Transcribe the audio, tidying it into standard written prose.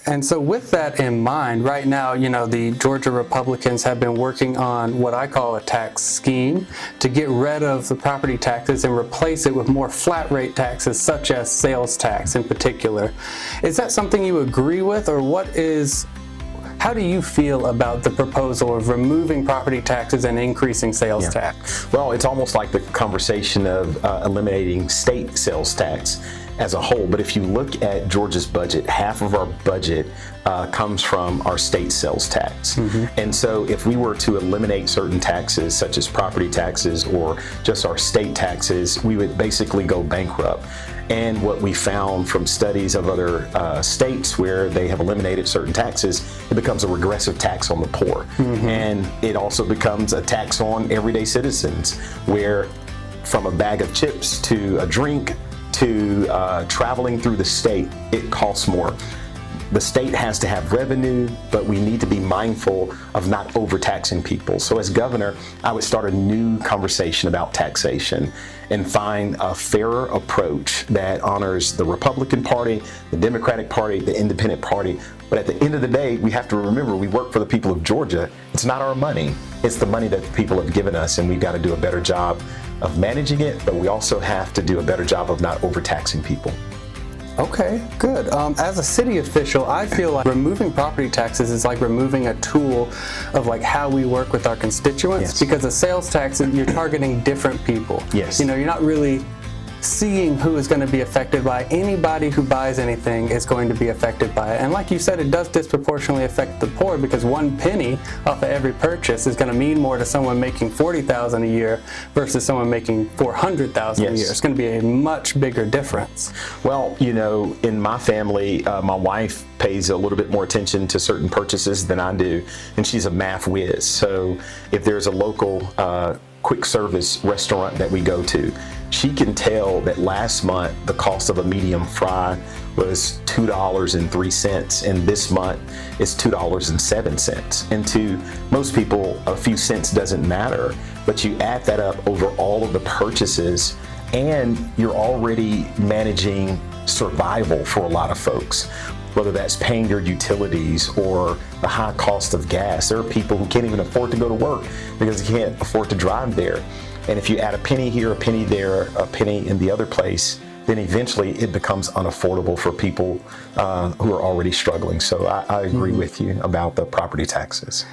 And so with that in mind, right now, the Georgia Republicans have been working on what I call a tax scheme to get rid of the property taxes and replace it with more flat rate taxes, such as sales tax in particular. Is that something you agree with, or how do you feel about the proposal of removing property taxes and increasing sales tax? Well, it's almost like the conversation of eliminating state sales tax as a whole. But if you look at Georgia's budget, half of our budget comes from our state sales tax. And so if we were to eliminate certain taxes, such as property taxes or just our state taxes, we would basically go bankrupt. And what we found from studies of other states where they have eliminated certain taxes, it becomes a regressive tax on the poor. And it also becomes a tax on everyday citizens, where from a bag of chips to a drink to traveling through the state, it costs more. The state has to have revenue, but we need to be mindful of not overtaxing people. So as governor, I would start a new conversation about taxation and find a fairer approach that honors the Republican Party, the Democratic Party, the Independent Party. But at the end of the day, we have to remember we work for the people of Georgia. It's not our money. It's the money that the people have given us, and we've got to do a better job of managing it, but we also have to do a better job of not overtaxing people. Okay, good. As a city official, I feel like removing property taxes is like removing a tool of like how we work with our constituents, because a sales tax, you're targeting different people. Yes. You're not really seeing who is going to be affected by it. Anybody who buys anything is going to be affected by it. And like you said, it does disproportionately affect the poor, because one penny off of every purchase is going to mean more to someone making $40,000 a year versus someone making $400,000 a year. It's going to be a much bigger difference. Well, in my family, my wife pays a little bit more attention to certain purchases than I do, and she's a math whiz. So if there's a local quick service restaurant that we go to, she can tell that last month the cost of a medium fry was $2.03, and this month it's $2.07. And to most people, a few cents doesn't matter, but you add that up over all of the purchases, and you're already managing survival for a lot of folks. Whether that's paying your utilities or the high cost of gas. There are people who can't even afford to go to work because they can't afford to drive there. And if you add a penny here, a penny there, a penny in the other place, then eventually it becomes unaffordable for people who are already struggling. So I agree with you about the property taxes.